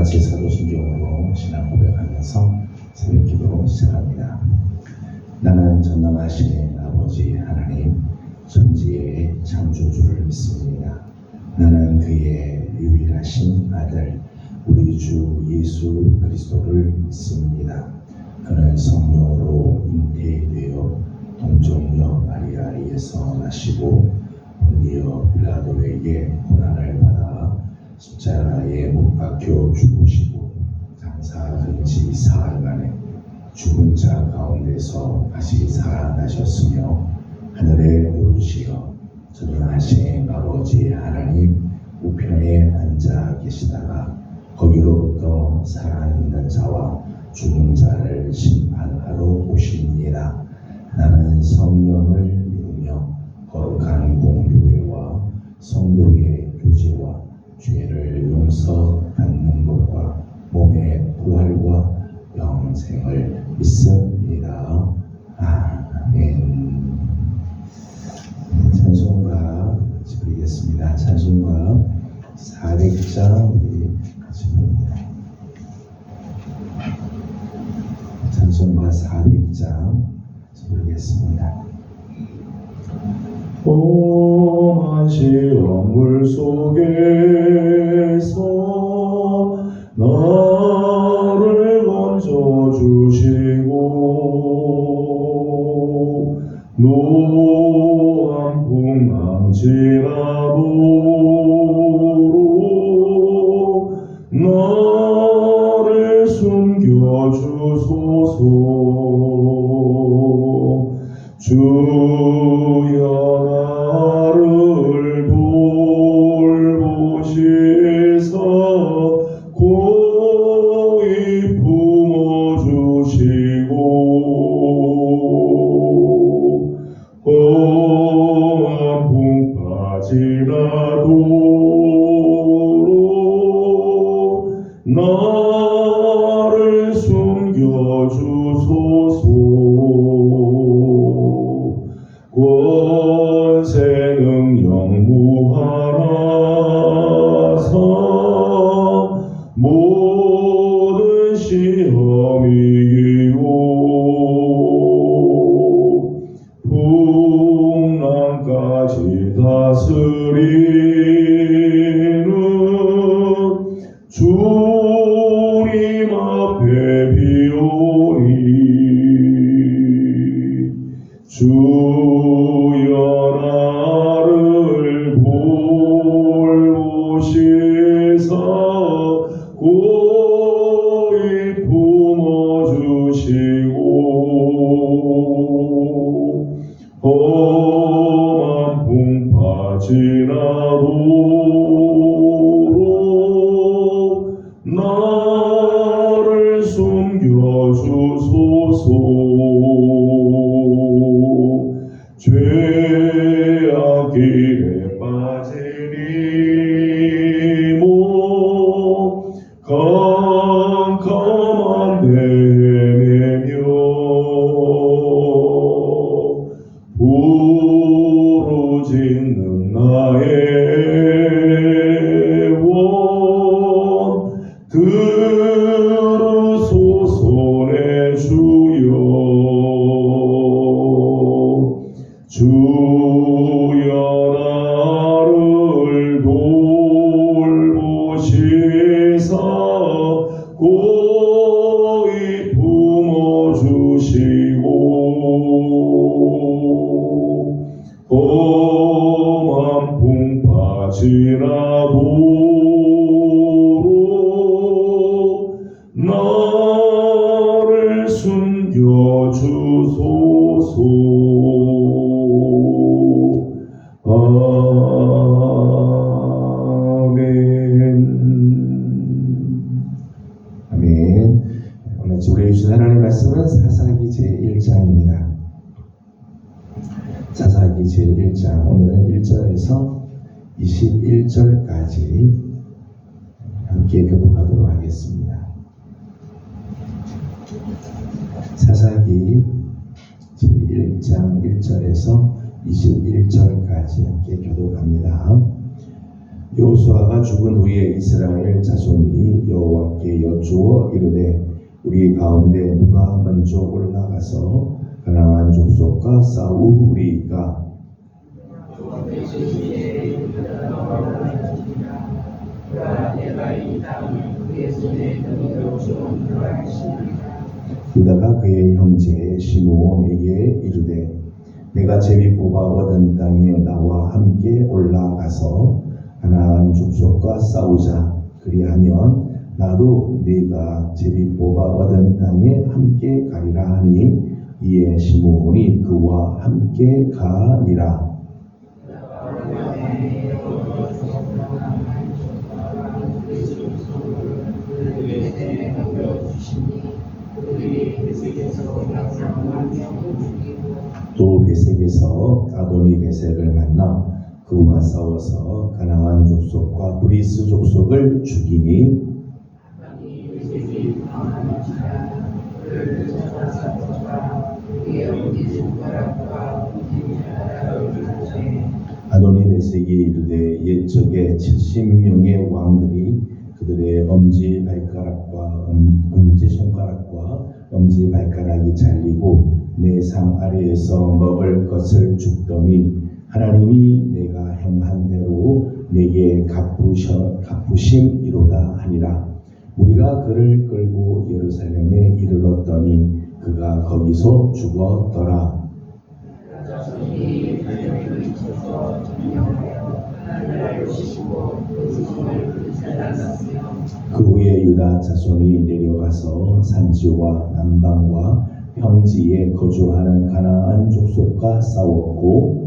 같이 사도신경으로 신앙 고백하면서 새벽 기도 시작합니다. 나는 전능하신 아버지 하나님 천지의 창조주를 믿습니다. 나는 그의 유일하신 아들 우리 주 예수 그리스도를 믿습니다. 그는 성령으로 잉태되어 동정녀 마리아에서 나시고 본디오 빌라도에게 고난을 받아 십자가에 못 박혀 죽으시고 장사근지 사흘 만에 죽은 자 가운데서 다시 살아나셨으며 하늘에 오르시어 전능하신 아버지 하나님 우편에 앉아 계시다가 거기로부터 살아있는 자와 죽은 자를 심판하러 오십니다. 나는 성령을 믿으며 거룩한 공교회와 성도의 교제와 죄를 용서받는 것과 몸의 부활과 영생을 믿습니다. 아멘. 찬송가 같이 부르겠습니다. 찬송가 400장 우리 같이 부릅니다. 찬송가 400장 부르겠습니다. 험한 시험물 속에서 나를 건져주시고 노한 풍랑 지나도록 나를 숨겨주소서. 주여 나를 돌보시사 고이 품어주시고 험한 풍파 지나도록 나를 숨겨주소서. 권세능력 무한하사 모든 시험 이기고 풍랑까지 다스리는 주님 앞에 비오니 주여 나를 돌보시사 고이 품어주시고 험한 풍파 지나도록 나를 숨겨주소서. 죄악 길에 빠지니 몸 캄캄한 데매며 부르짖는 나의 원 들으소서 내 주여. 주여 나를 돌보시사 고이 품어주시고 험한 풍파 지나도록 나를 숨겨주소서. 아멘. 오늘 우리 주신 하나님의 말씀은 사사기 제1장입니다. 사사기 제1장 오늘은 1절에서 21절까지 함께 교독하도록 하겠습니다. 사사기 제1장 1절에서 21절까지 함께 교독합니다. 여호수아가 죽은 후에 이스라엘 자손이 여호와께 여쭈어 이르되 우리 가운데 누가 먼저 올라가서 가나안 족속과 싸우리이까. 유다가 그의 형제 시므온에게 이르되 내가 제비 뽑아 얻은 땅에 나와 함께 올라가서 가나안 족속과 싸우자. 그리하면 나도 네가 제비 뽑아 얻은 땅에 함께 가리라 하니 이에 시므온이 그와 함께 가니라. 또 베색에서 아도니 베색을 만나 그와 싸워서 가나안 족속과 브리스 족속을 죽이니 아도니 베색이 이르되 옛적에 70명의 왕들이 그들의 엄지발가락과 엄지손가락과 엄지발가락이 잘리고 내 상 아래에서 먹을 것을 줍더니 하나님이 내가 행한 대로 내게 갚으심이로다 하니라. 우리가 그를 끌고 예루살렘에 이르렀더니 그가 거기서 죽었더라. 그 후에 유다 자손이 내려가서 산지와 남방과 평지에 거주하는 가나안 족속과 싸웠고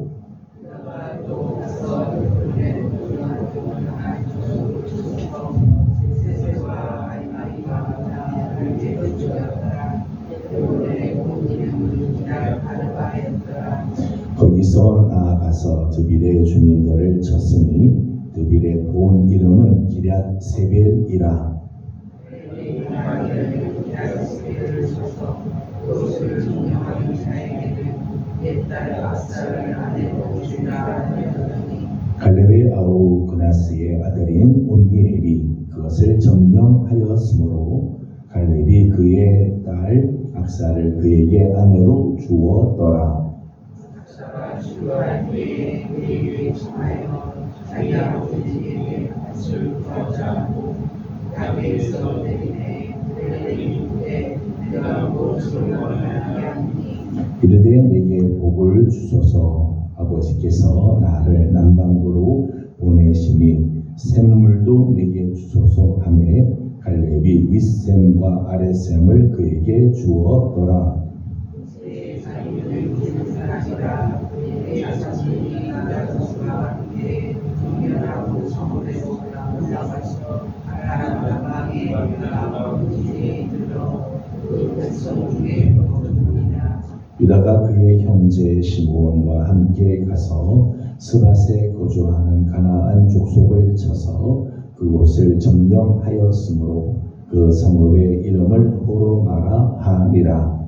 거기서 나아가서 드빌의 주민들을 쳤으니 드빌의 본 이름은 기럇 세벨이라. 갈렙의 아우 그나스의 아들인 온니엘이 그것을 점령하였으므로 갈렙이 그의 딸 악사를 그에게 아내로 주었더라. 이르되 내게 복을 주소서. 아버지께서 나를 남방으로 보내시니 샘물도 내게 주소서 하매 갈렙이 윗샘과 아랫샘을 그에게 주었더라. 유다가 그의 형제 시므온과 함께 가서 스밧에 거주하는 가나안 족속을 쳐서 그곳을 점령하였으므로 그 성읍의 이름을 호르마라 하니라.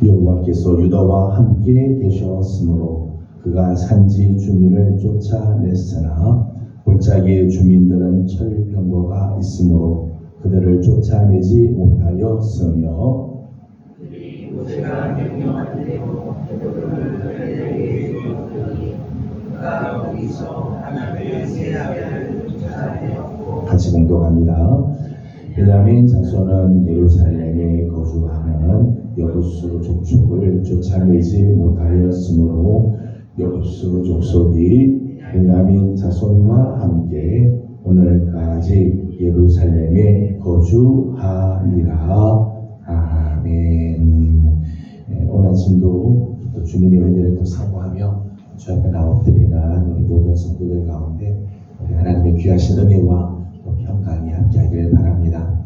여호와께서 유다와 함께 계셨으므로 그가 산지 주민을 쫓아냈으나 골짜기의 주민들은 철병거가 있으므로 그들을 쫓아내지 못하였으며 모세가 명령한 대로 그들을 주었더니 그가 거기서 하나님의 세아벨을 쫓아내었고. 같이 공독합니다. 베냐민 자손은 예루살렘에 거주하는 여부수 족속을 쫓아내지 못하였으므로 여부수 족속이 베냐민 자손과 함께 오늘까지 예루살렘에 거주하니라. 아멘. 오늘 아침도 또 주님의 은혜를 또 사모하며 주 앞에 나엎드리는 우리 모든 성도들 가운데 우리 하나님의 귀하신 은혜와 또 평강이 함께하기를 바랍니다.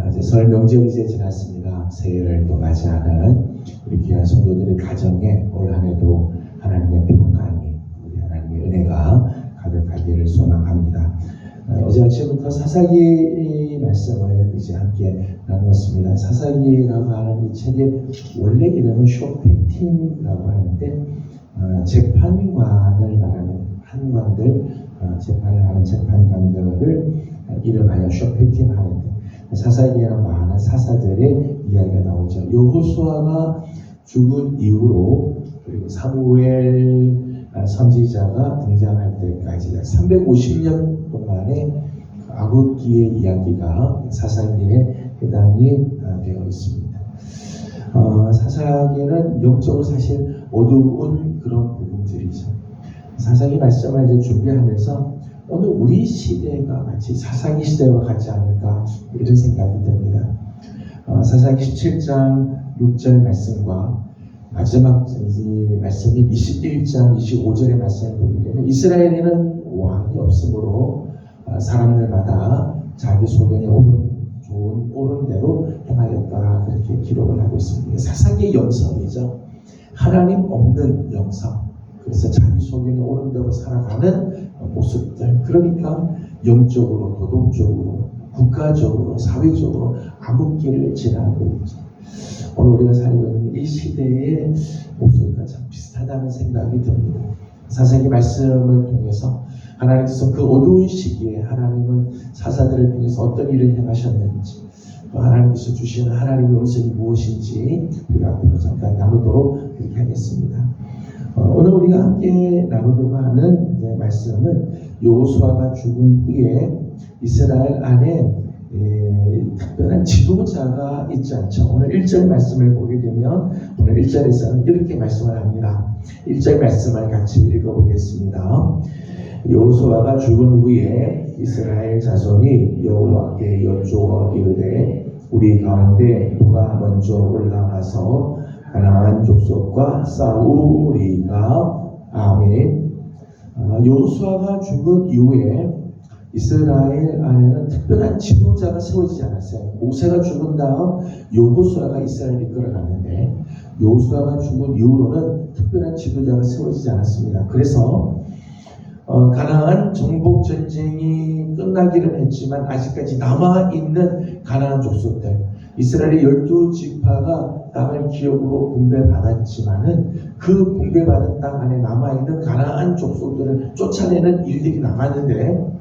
이제 설 명절이 이제 지났습니다. 새해를 또 맞이하는 우리 귀한 성도들의 가정에 올 한해도 하나님의 평강이 우리 하나님의 은혜가 가득하기를 소망합니다. 어제 지금부터 사사기 말씀을 이제 함께 나누었습니다. 사사기라고 하는 이 책의 원래 이름은 쇼페팀이라고 하는데 재판관을 말하는 판관들, 재판을 하는 재판관들을 이름하여 쇼페팀 하는데 사사기에는 많은 사사들의 이야기가 나오죠. 여호수아가 죽은 이후로 그리고 사무엘 선지자가 등장할 때까지 약 350년 동안의 아굿기의 이야기가 사사기에 해당이 되어 있습니다. 사사기는 영적으로 사실 어두운 그런 부분들이죠. 사사기 말씀을 이제 준비하면서 오늘 우리 시대가 마치 사사기 시대와 같지 않을까 이런 생각이 듭니다. 사사기 17장 6절 말씀과 마지막 말씀이 21장 25절의 말씀을 보게 되면 이스라엘에는 왕이 없으므로 사람들마다 자기 소견에 옳은 대로 행하였다 그렇게 기록을 하고 있습니다. 사사기의 영성이죠. 하나님 없는 영성. 그래서 자기 소견에 옳은 대로 살아가는 모습들. 그러니까 영적으로, 도덕적으로, 국가적으로, 사회적으로 암흑기를 지나고 있죠. 오늘 우리가 살고 있는 이 시대의 모습과 참 비슷하다는 생각이 듭니다. 사사기 말씀을 통해서 하나님께서 그 어두운 시기에 하나님은 사사들을 통해서 어떤 일을 행하셨는지 또 하나님께서 주시는 하나님의 음성이 무엇인지 우리가 앞으로 잠깐 나누도록 그렇게 하겠습니다. 오늘 우리가 함께 나누려고 하는 말씀은 여호수아가 죽은 후에 이스라엘 안에 특별한 지도자가 있지 않죠. 오늘 1절 말씀을 보게 되면 오늘 1절에서는 이렇게 말씀을 합니다. 1절 말씀을 같이 읽어보겠습니다. 여호수아가 죽은 후에 이스라엘 자손이 여호와께 여쭈어 이르되 우리 가운데 누가 먼저 올라가서 가나안 족속과 싸우리까. 아멘. 여호수아가 죽은 이후에 이스라엘 안에는 특별한 지도자가 세워지지 않았어요. 모세가 죽은 다음 여호수아가 이스라엘을 이끌어갔는데 여호수아가 죽은 이후로는 특별한 지도자가 세워지지 않았습니다. 그래서 가나안 정복 전쟁이 끝나기는 했지만 아직까지 남아있는 가나안 족속들, 이스라엘의 12지파가 땅을 기업으로 분배받았지만은 그 분배받은 땅 안에 남아있는 가나안 족속들을 쫓아내는 일들이 남았는데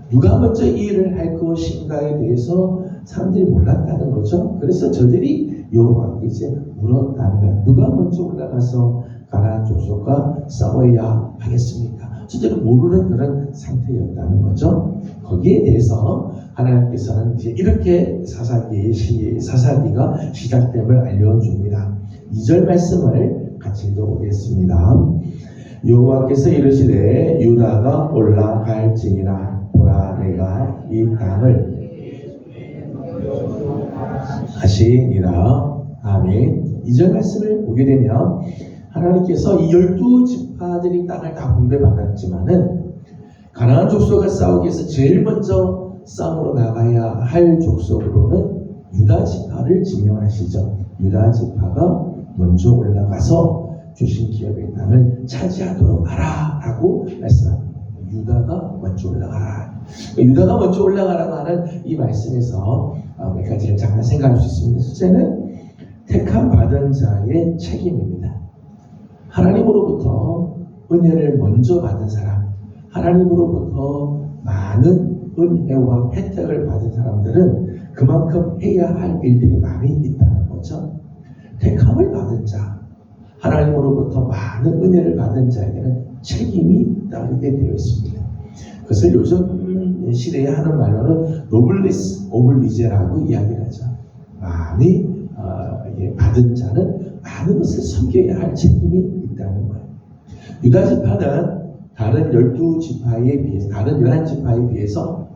누가 먼저 이 일을 할 것인가에 대해서 사람들이 몰랐다는 거죠. 그래서 저들이 여호와께 이제 물었다는 거예요. 누가 먼저 올라가서 가나안 족속과 싸워야 하겠습니까? 저들은 모르는 그런 상태였다는 거죠. 거기에 대해서 하나님께서는 이제 이렇게 사사기가 시작됨을 알려줍니다. 2절 말씀을 같이 읽어보겠습니다. 여호와께서 이르시되 유다가 올라갈지니라. 보라 내가 이 땅을 하시니라. 아멘. 2절 말씀을 보게 되면 하나님께서 이 12지파들이 땅을 다 분배받았지만은 가나안 족속과 싸우기 위해서 제일 먼저 싸움으로 나가야 할 족속으로는 유다 지파를 지명하시죠. 유다 지파가 먼저 올라가서 주신 기업의 땅을 차지하도록 하라 라고 말씀합니다. 유다가 먼저 올라가라. 유다가 먼저 올라가라고 하는 이 말씀에서 몇 가지를 잠깐 생각할 수 있습니다. 첫째는 택함 받은 자의 책임입니다. 하나님으로부터 은혜를 먼저 받은 사람, 하나님으로부터 많은 은혜와 혜택을 받은 사람들은 그만큼 해야 할 일들이 많이 있다는 거죠. 택함을 받은 자, 하나님으로부터 많은 은혜를 받은 자에게는 책임이 따르게 되어 있습니다. 그것을 요즘 시대에 하는 말로는 노블리스 오블리제라고 이야기를 하죠. 많이 받은 자는 많은 것을 섬겨야 할 책임이 있다는 거예요. 유다 지파는 다른 12지파에 비해서, 다른 11지파에 비해서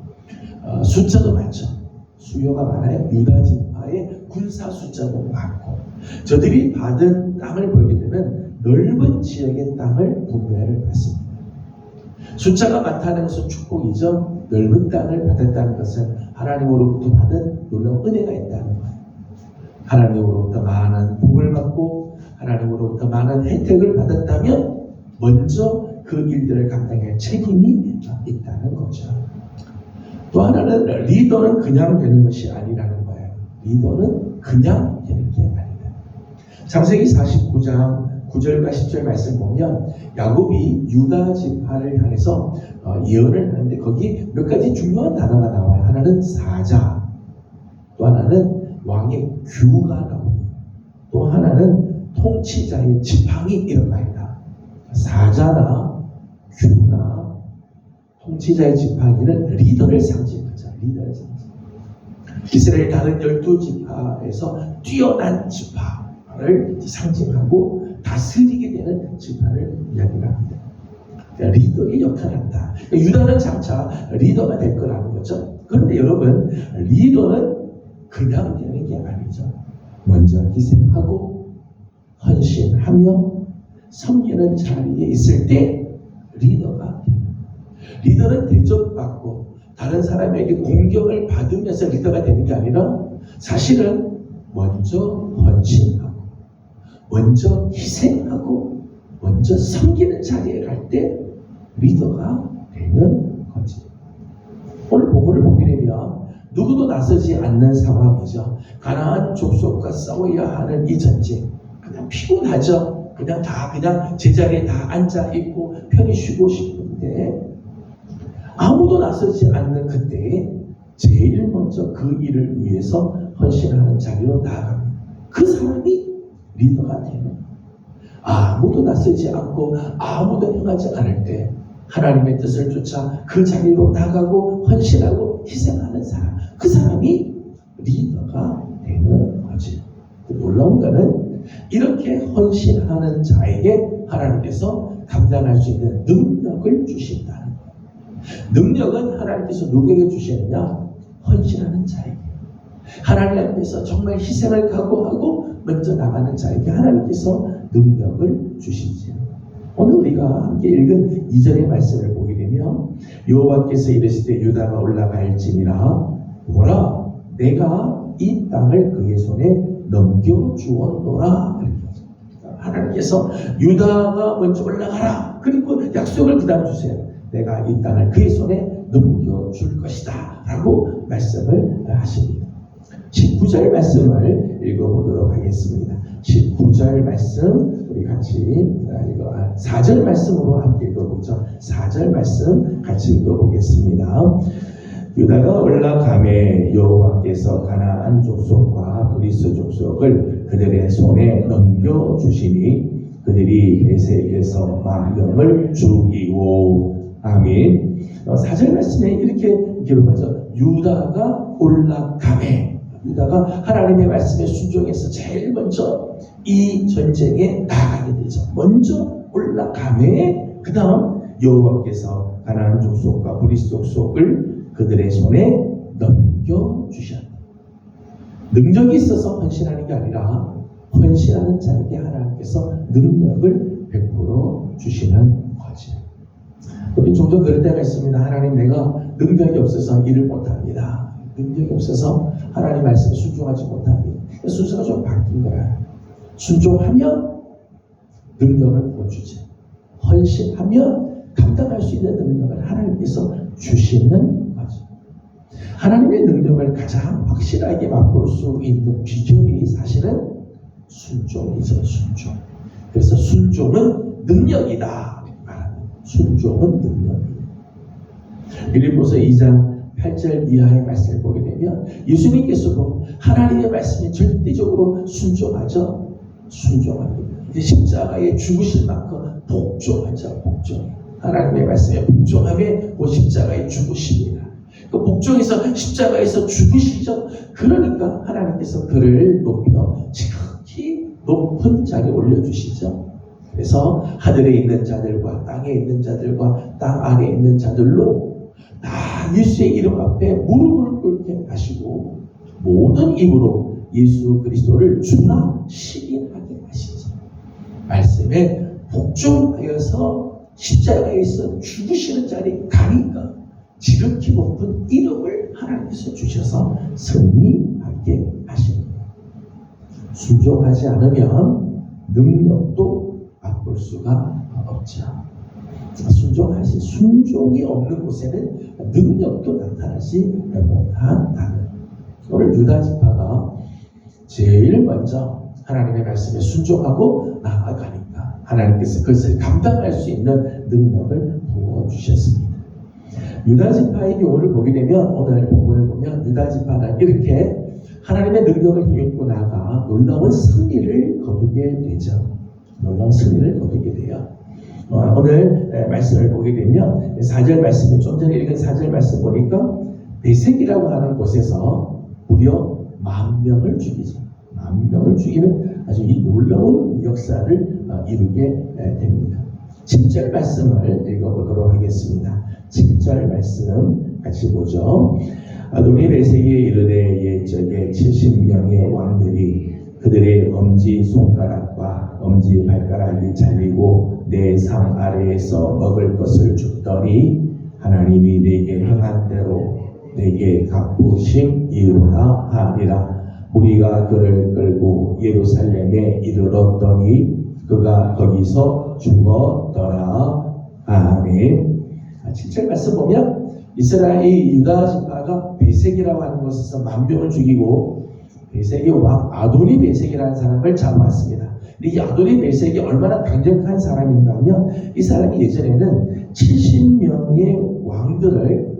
숫자도 많죠. 수요가 많아요. 유다 지파의 군사 숫자도 많고, 저들이 받은 땅을 벌게 되면 넓은 지역의 땅을 분배를 받습니다. 숫자가 많다는 것은 축복이죠. 넓은 땅을 받았다는 것은 하나님으로부터 받은 놀라운 은혜가 있다는 거예요. 하나님으로부터 많은 복을 받고 하나님으로부터 많은 혜택을 또 하나는 리더는 그냥 되는 것이 아니라는 거예요. 리더는 그냥 되는 게 아니다. 창세기 49장 9절과 10절 말씀 보면 야곱이 유다 지파를 향해서 예언을 하는데 거기 몇 가지 중요한 단어가 나와요. 하나는 사자, 또 하나는 왕의 규가 나옵니다. 또 하나는 통치자의 지팡이 이런 말이다. 사자나 규나 통치자의 지팡이는 리더를 상징하죠. 리더를 상징. 이스라엘 다른 12지파에서 뛰어난 지파를 상징하고 다스리게 되는 지파를 이야기를 합니다. 그러니까 리더의 역할을 한다. 그러니까 유다는 장차 리더가 될 거라는 거죠. 그런데 여러분, 리더는 그냥 되는 게 아니죠. 먼저 희생하고 헌신하며 섬기는 자리에 있을 때 리더가 됩니다. 리더는 대접받고 다른 사람에게 공경을 받으면서 리더가 되는 게 아니라 사실은 먼저 헌신하고 먼저 희생하고 먼저 섬기는 자리에 갈 때 리더가 되는 거지. 오늘 본문을 보게 되면 누구도 나서지 않는 상황이죠. 가나안 족속과 싸워야 하는 이 전쟁. 그냥 피곤하죠. 그냥 제자리에 다 앉아 있고 편히 쉬고 싶은데 아무도 나서지 않는 그때에 제일 먼저 그 일을 위해서 헌신하는 자리로 나아갑니다. 그 사람이 리더가 되는 거예요. 아무도 나서지 않고 아무도 행하지 않을 때 하나님의 뜻을 쫓아 그 자리로 나가고 헌신하고 희생하는 사람, 그 사람이 리더가 되는 거지. 놀라운 거는 이렇게 헌신하는 자에게 하나님께서 감당할 수 있는 능력을 주신다는 거예요. 능력은 하나님께서 누구에게 주시느냐? 헌신하는 자에게. 하나님 앞에서 정말 희생을 각오하고 먼저 나가는 자에게 하나님께서 능력을 주시지요. 오늘 우리가 함께 읽은 2절의 말씀을 보게 되면 여호와께서 이르시되 유다가 올라갈지니라 보라 내가 이 땅을 그의 손에 넘겨주었노라. 하나님께서 유다가 먼저 올라가라. 그리고 약속을 그 다음 주세요. 내가 이 땅을 그의 손에 넘겨줄 것이다 라고 말씀을 하십니다. 19절 말씀을 읽어보도록 하겠습니다. 19절 말씀 우리 같이 4절 말씀으로 함께 읽어보죠. 4절 말씀 같이 읽어보겠습니다. 유다가 올라가매 여호와께서 가나안 족속과 브리스 족속을 그들의 손에 넘겨주시니 그들이 베색에서 망령을 죽이고. 아멘. 4절 말씀에 이렇게 기록하죠. 유다가 올라가매. 유다가 하나님의 말씀에 순종해서 제일 먼저 이 전쟁에 나가게 되죠. 먼저 올라가매. 그 다음 여호와께서 가나안 족속과 브리스 족속을 그들의 손에 넘겨주셨다. 능력이 있어서 헌신하는 게 아니라 헌신하는 자에게 하나님께서 능력을 베풀어 주시는 거지. 우리 종종 그럴 때가 있습니다. 하나님, 내가 능력이 없어서 일을 못합니다. 능력이 없어서 하나님 말씀에 순종하지 못합니다. 순서가 좀 바뀐 거야. 순종하면 능력을 부어주지. 헌신하면 감당할 수 있는 능력을 하나님께서 주시는 거죠. 하나님의 능력을 가장 확실하게 맛볼 수 있는 비결이 사실은 순종이죠. 순종. 그래서 순종은 능력이다. 순종은 능력이다. 빌립보서 2장 8절 이하의 말씀을 보게 되면 예수님께서도 하나님의 말씀에 절대적으로 순종하죠. 순종합니다. 십자가에 죽으실 만큼 복종하죠. 복종. 하나님의 말씀에 복종함에 그 십자가에 죽으십니다. 그 복종에서 십자가에서 죽으시죠. 그러니까 하나님께서 그를 높여 지극히 높은 자리에 올려주시죠. 그래서 하늘에 있는 자들과 땅에 있는 자들과 땅 아래에 있는 자들로 다 예수의 이름 앞에 무릎을 꿇게 하시고 모든 입으로 예수 그리스도를 주나 시인하게 하시죠. 말씀에 복종하여서 십자가에서 죽으시는 자리에 가니까 지극히 높은 이름을 하나님께서 주셔서 승리하게 하십니다. 순종하지 않으면 능력도 맛볼 수가 없죠. 순종하시. 순종이 없는 곳에는 능력도 나타나지 못한다는. 오늘 유다 지파가 제일 먼저 하나님의 말씀에 순종하고 나아가니까 하나님께서 그것을 감당할 수 있는 능력을 부어주셨습니다. 유다 지파의 경우를 보게 되면, 오늘 본문을 보면 유다 지파는 이렇게 하나님의 능력을 힘입고 나가 놀라운 승리를 거두게 되죠. 놀라운 승리를 거두게 돼요. 오늘 말씀을 보게 되면 4절 말씀에, 좀 전에 읽은 4절 말씀 보니까 베색이라고 하는 곳에서 무려 10,000명을 죽이죠. 10,000명을 죽이는 아주 이 놀라운 역사를 이루게 됩니다. 7절 말씀을 읽어보도록 하겠습니다. 7절 말씀 같이 보죠. 아도니 베색에 이르되 옛적에 70명의 왕들이 그들의 엄지손가락과 엄지발가락이 잘리고 내 상 아래에서 먹을 것을 줍더니 하나님이 내게 행한 대로 내게 갚으심 이루나 하니라. 우리가 그를 끌고 예루살렘에 이르렀더니 그가 거기서 죽었더라. 아멘. 7절 말씀 보면 이스라엘 유다 지파가 베색이라고 하는 곳에서 10,000명을 죽이고 베색의 왕 아도니 베색이라는 사람을 잡아왔습니다. 이 아도니 베색이 얼마나 강력한 사람인가 하면, 이 사람이 예전에는 70명의 왕들을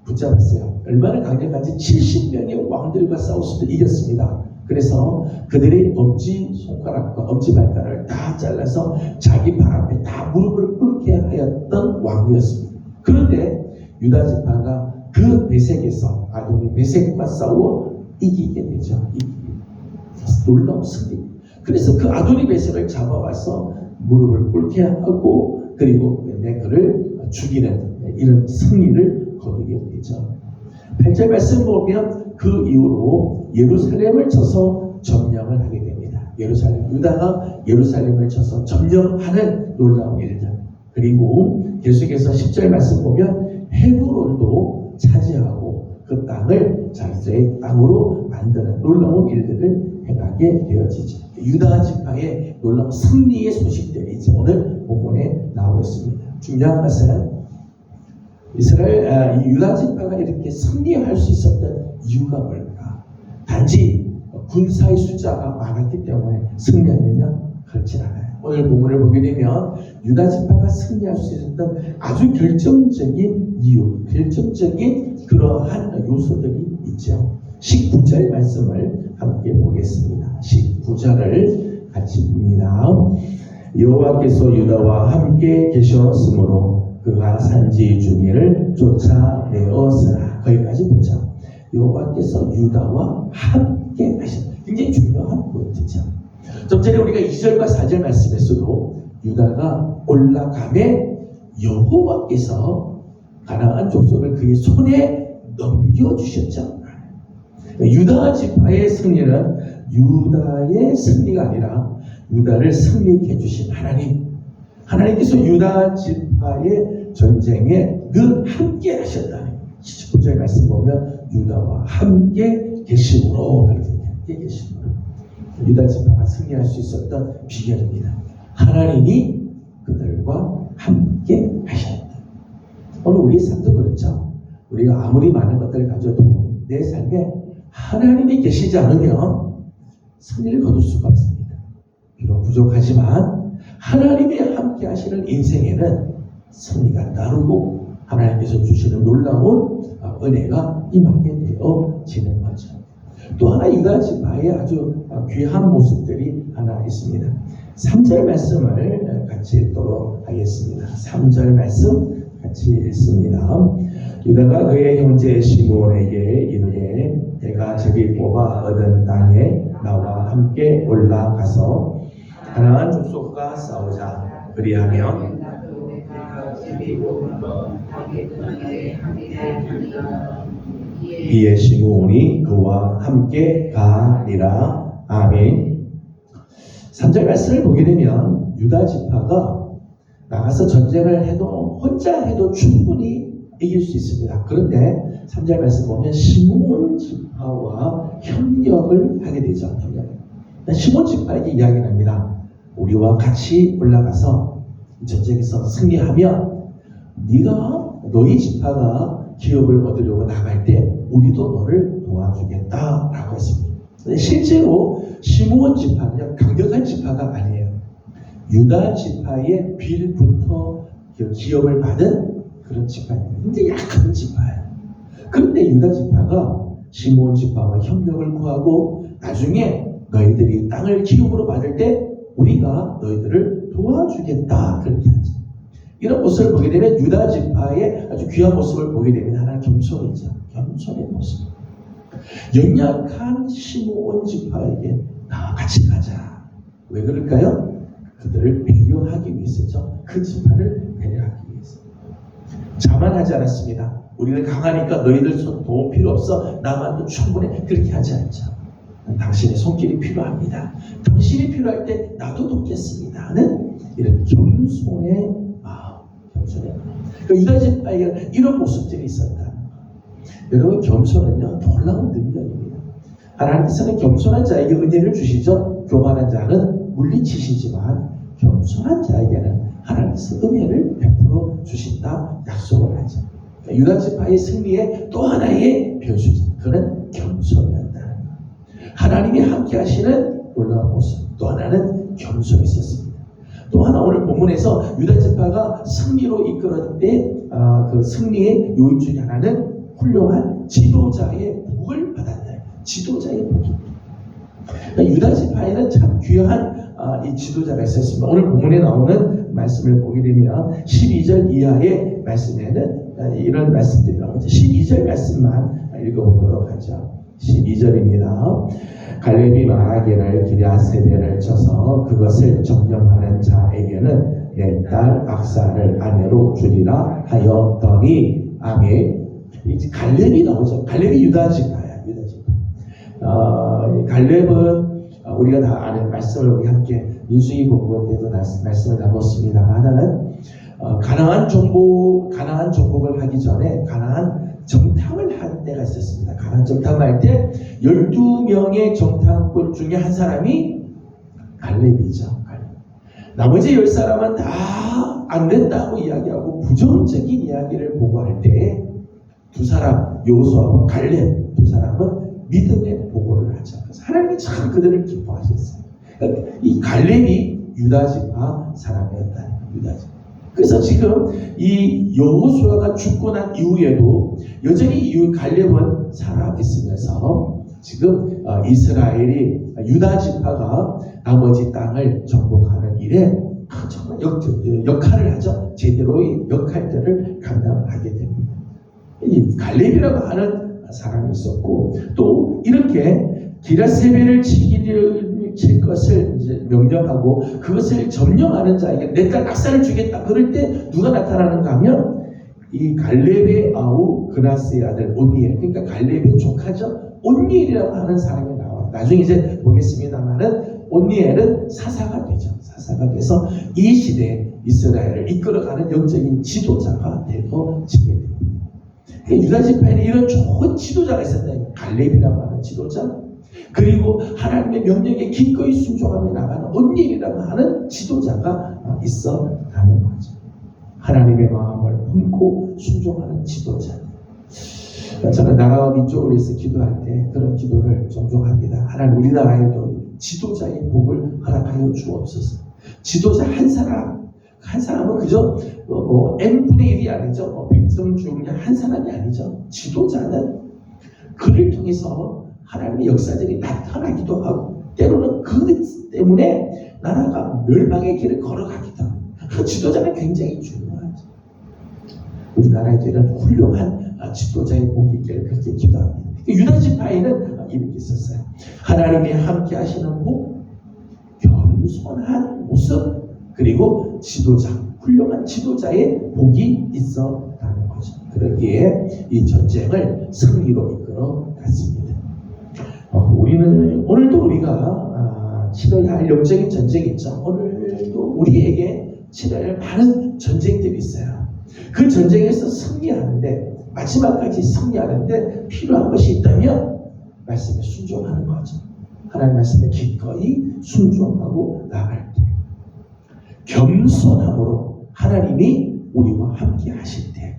붙잡았어요. 얼마나 강력한지 70명의 왕들과 싸웠을 이겼습니다. 그래서 그들의 엄지손가락과 엄지발가락을 다 잘라서 자기 발 앞에 다 무릎을 꿇게 하였던 왕이었습니다. 그런데 유다 지파가 그 베색에서 아도니 베색과 싸워 이기게 되죠. 놀라운 승리. 그래서 그 아도니 베색을 잡아와서 무릎을 꿇게 하고, 그리고 그를 죽이는 이런 승리를 거두게 되죠. 8절 말씀 보면 그 이후로 예루살렘을 쳐서 점령을 하게 됩니다. 유다가 예루살렘을 쳐서 점령하는 놀라운 일들. 그리고 계속해서 10절 말씀 보면 헤브론도 차지하고 그 땅을 자기들의 땅으로 만드는 놀라운 일들을 행하게 되어지죠. 유다 지파의 놀라운 승리의 소식들이 오늘 본문에 나오고 있습니다. 중요한 것은 이 유다 지파가 이렇게 승리할 수 있었던 이유가 뭘까? 단지 군사의 숫자가 많았기 때문에 승리하느냐? 그렇지 않아요. 오늘 본문을 보게 되면 유다 지파가 승리할 수 있었던 아주 결정적인 이유, 결정적인 그러한 요소들이 있죠. 19절 말씀을 함께 보겠습니다. 19절을 같이 봅니다. 여호와께서 유다와 함께 계셨으므로 그가 산지 주민을 쫓아내었으나. 거기까지 보자. 여호와께서 유다와 함께 하셨다. 굉장히 중요한 포인트죠. 좀 전에 우리가 2절과 4절 말씀에서도 유다가 올라가매 여호와께서 가나안 족속을 그의 손에 넘겨주셨죠. 유다 지파의 승리는 유다의 승리가 아니라 유다를 승리케 해주신 하나님께서 유다 지파의 전쟁에 늘 함께 하셨다는 19절 말씀 보면 유다와 함께 계심으로, 그렇게 함께 계심으로 유다 지파가 승리할 수 있었던 비결입니다. 하나님이 그들과 함께 하셨다. 오늘 우리의 삶도 그렇죠. 우리가 아무리 많은 것들을 가져도 내 삶에 하나님이 계시지 않으면 승리를 거둘 수가 없습니다. 비록 부족하지만 하나님이 함께 하시는 인생에는 승리가 따르고 하나님께서 주시는 놀라운 은혜가 임하게 되어지는 거죠. 또 하나 유다 지파의 아주 귀한 모습들이 하나 있습니다. 3절 말씀을 같이 읽도록 하겠습니다. 3절 말씀 같이 읽습니다. 유다가 그의 형제 시므온에게 이르되 내가 저기 뽑아 얻은 땅에 나와 함께 올라가서 가나안 족속과 싸우자. 그리하면 이에 시므온이 그와 함께 가니라. 아멘. 3절 말씀을 보게 되면 유다 지파가 나가서 전쟁을 해도 혼자 해도 충분히 이길 수 있습니다. 그런데 3절 말씀 보면 시므온 지파와 협력을 하게 되죠. 시므온 지파에게 이야기를 합니다. 우리와 같이 올라가서 전쟁에서 승리하면 너희 지파가 기업을 얻으려고 나갈 때 우리도 너를 도와주겠다라고 했습니다. 실제로 시므온 지파는 강력한 지파가 아니에요. 유다 지파의 빌부터 기업을 받은 그런 지파입니다. 근데 약한 지파예요. 그런데 유다 지파가 시므온 지파와 협력을 구하고 나중에 너희들이 땅을 기업으로 받을 때 우리가 너희들을 도와주겠다 그렇게 하죠. 이런 모습을 보게 되면 유다 지파의 아주 귀한 모습을 보게 되면 하나는 겸손이죠. 겸손의 모습. 연약한 시므온 지파에게 나와 같이 가자. 왜 그럴까요? 그들을 배려하기 위해서죠. 그 지파를 배려하기 위해서. 자만하지 않았습니다. 우리는 강하니까 너희들 도움 필요 없어. 나만도 충분해. 그렇게 하지 않죠. 당신의 손길이 필요합니다. 당신이 필요할 때 나도 돕겠습니다. 하는 이런 겸손의 마음. 겸손의 마음. 그러니까 유다 지파에 이런 모습들이 있었다. 여러분, 겸손은요 놀라운 능력입니다. 하나님께서는 겸손한 자에게 은혜를 주시죠. 교만한 자는 물리치시지만 겸손한 자에게는 하나님께서 은혜를 베풀어 주신다 약속을 하죠. 그러니까 유다 지파의 승리의 또 하나의 변수죠. 그는 겸손이었다. 하나님이 함께 하시는 놀라운 모습. 또 하나는 겸손이 있었습니다. 또 하나 오늘 본문에서 유다 지파가 승리로 이끌어질 때 그 승리의 요인 중에 하나는 훌륭한 지도자의 복을 받았다. 지도자의 복입니다. 그러니까 유다 지파에는 참 귀한 이 지도자가 있었습니다. 오늘 본문에 나오는 말씀을 보게 되면 12절 이하의 말씀에는 이런 말씀들이 나오죠. 12절 말씀만 읽어보도록 하죠. 12절입니다. 갈렙이 말하기를 기럇세벨을 쳐서 그것을 점령하는 자에게는 내 딸 악사를 아내로 주리라 하였더니 아멘. 갈렙이 나오죠. 갈렙이 유다 지파야. 유다 지파. 갈렙은 우리가 다 아는 말씀을 우리 함께 민수기 공부 때도 말씀을 나눴습니다만은 가나안 정복을 하기 전에 가나안 정탐을 할 때가 있었습니다. 가나안 정탐을 할 때 12명의 정탐꾼 중에 한 사람이 갈렙이죠. 나머지 10사람은 다 안 된다고 이야기하고 부정적인 이야기를 보고할 때 두 사람, 여호수아와 갈렙 두 사람은 믿음의 보고를 하죠. 그래서 하나님이 참 그들을 기뻐하셨어요. 그러니까 이 갈렙이 유다 지파 사람이었다. 유다 지파. 그래서 지금 이 여호수아가 죽고 난 이후에도 여전히 이 갈렙은 살아있으면서 지금 이스라엘이 유다 지파가 나머지 땅을 정복하는 일에 정말 역할을 하죠. 제대로의 역할들을 감당하게 됩니다. 이 갈렙이라고 하는 사람이 있었고 또 이렇게 기럇세벨을 칠 것을 이제 명령하고 그것을 점령하는 자에게 내 딸 악사를 주겠다. 그럴 때 누가 나타나는가 하면 이 갈렙의 아우 그나스의 아들 온니엘, 그러니까 갈렙의 조카죠. 온니엘이라고 하는 사람이 나와요. 나중에 이제 보겠습니다만은 온니엘은 사사가 되죠. 사사가 돼서 이 시대에 이스라엘을 이끌어가는 영적인 지도자가 되어지게 됩니다. 그러니까 유다 지파에는 이런 좋은 지도자가 있었다. 갈렙이라고 하는 지도자, 그리고 하나님의 명령에 기꺼이 순종하며 나가는 온니엘이라고 하는 지도자가 있었다는 거죠. 하나님의 마음을 품고 순종하는 지도자. 저는 나라와 민족을 위해서 기도할 때 그런 기도를 종종 합니다. 하나님, 우리나라에도 지도자의 복을 허락하여 주옵소서. 지도자 한 사람은 그저 n분의 1이 아니죠. 백성 중에 한 사람이 아니죠. 지도자는 그를 통해서 하나님의 역사들이 나타나기도 하고 때로는 그 때문에 나라가 멸망의 길을 걸어가기도 하고 그 지도자는 굉장히 중요하죠. 우리나라에도 이런 훌륭한 지도자의 복이 있기를 그렇게 기도합니다. 유다 지파에는 이렇게 있었어요. 하나님이 함께 하시는 복, 겸손한 모습, 그리고 지도자, 훌륭한 지도자의 복이 있었다는 거죠. 그러기에 이 전쟁을 승리로 이끌어 갔습니다. 오늘도 우리가 치러야 할 영적인 전쟁이 있죠. 오늘도 우리에게 치러야 할 많은 전쟁들이 있어요. 그 전쟁에서 승리하는데, 마지막까지 승리하는데 필요한 것이 있다면 말씀에 순종하는 거죠. 하나님 말씀에 기꺼이 순종하고 나갈 때 겸손함으로 하나님이 우리와 함께 하실 때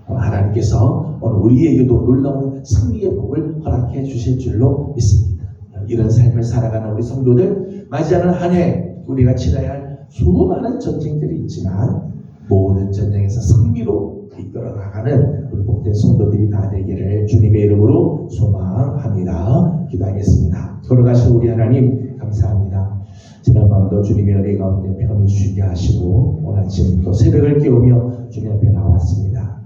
하나님께서 오늘 우리에게도 놀라운 승리의 복을 허락해 주실 줄로 믿습니다. 이런 삶을 살아가는 우리 성도들, 맞이하는 한 해 우리가 치러야 할 수많은 전쟁들이 있지만 모든 전쟁에서 승리로 이끌어 나가는 우리 복된 성도들이 다 되기를 주님의 이름으로 소망합니다. 기도하겠습니다. 걸어가신 우리 하나님 감사합니다. 지난 밤도 주님의 은혜 가운데 편히 쉬게 하시고 오늘 아침 또 새벽을 깨우며 주님 앞에 나왔습니다.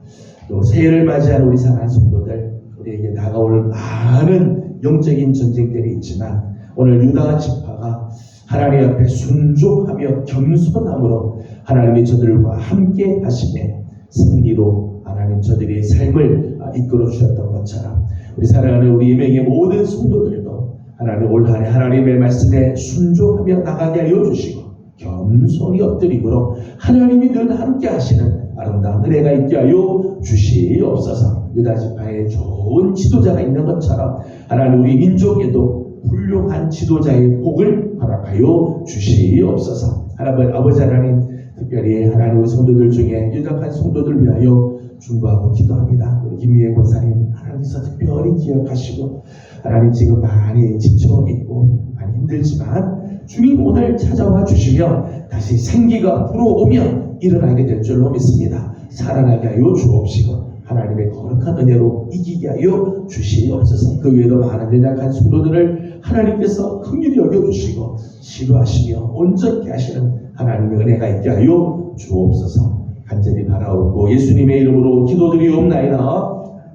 또 새해를 맞이한 우리 사랑하는 성도들, 우리에게 다가올 많은 영적인 전쟁들이 있지만 오늘 유다 지파가 하나님 앞에 순종하며 겸손함으로 하나님이 저들과 함께 하심에 승리로 하나님 저들의 삶을 이끌어 주셨던 것처럼 우리 사랑하는 우리 예명의 모든 성도들도 하나님 올 한 해 하나님의 말씀에 순종하며 나가게 하여 주시고 겸손히 엎드리므로 하나님이 늘 함께 하시는 아름다운 은혜가 있게 하여 주시옵소서. 유다 지파에 좋은 지도자가 있는 것처럼 하나님 우리 민족에도 훌륭한 지도자의 복을 허락하여 주시옵소서. 아버지 하나님, 특별히 하나님 우리 성도들 중에 유력한 성도들 위하여 중보하고 기도합니다. 우리 김미애 권사님 하나님께서 특별히 기억하시고 하나님 지금 많이 지쳐있고 많이 힘들지만 주님 오늘 찾아와 주시며 다시 생기가 불어오면 일어나게 될 줄로 믿습니다. 살아나게 하여 주옵시고 하나님의 거룩한 은혜로 이기게 하여 주시옵소서. 그 외에도 많은 연약한 성도들을 하나님께서 긍휼히 여겨주시고 치료하시며 온전케 하시는 하나님의 은혜가 있게 하여 주옵소서. 간절히 바라옵고 예수님의 이름으로 기도드리옵나이다.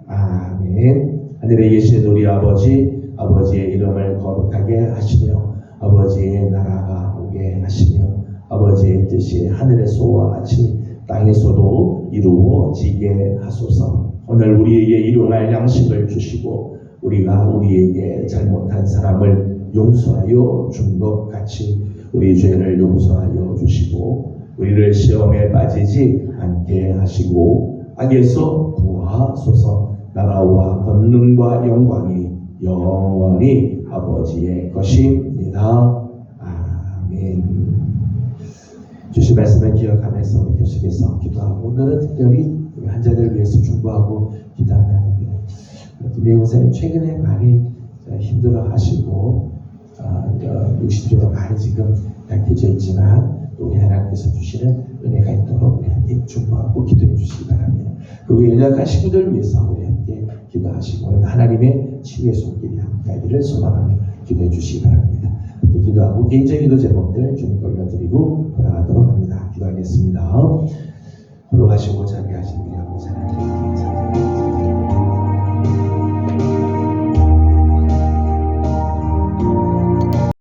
아멘. 하늘에 계신 우리 아버지, 아버지의 이름을 거룩하게 하시며 아버지의 나라가 오게 하시며 아버지의 뜻이 하늘에서와 같이 땅에서도 이루어지게 하소서. 오늘 우리에게 일용할 양식을 주시고 우리가 우리에게 잘못한 사람을 용서하여 준 것 같이 우리 죄를 용서하여 주시고 우리를 시험에 빠지지 않게 하시고 악에서 구하소서. 나라와 권능과 영광이 영원히 아버지의 것입니다. 아멘. 주신 말씀을 기억하면서 우리 계속해서 기도하고 오늘은 특별히 우리 환자들을 위해서 중보하고 기도하는 날입니다. 김혜영 목사님 최근에 많이 힘들어하시고 육신적으로 많이 지금 약해져 있지만 또 우리 하나님께서 주시는 은혜가 있도록 우리 함께 중보하고 기도해 주시기 바랍니다. 그 외에 연약한 친구들을 위해서 우리 함께 기도하시고 오늘 하나님의 치유의 손길이 함께하기를 소망하며 기도해 주시기 바랍니다. 기도하고 개인적인 기도 제목들 주님 올려드리고 돌아가도록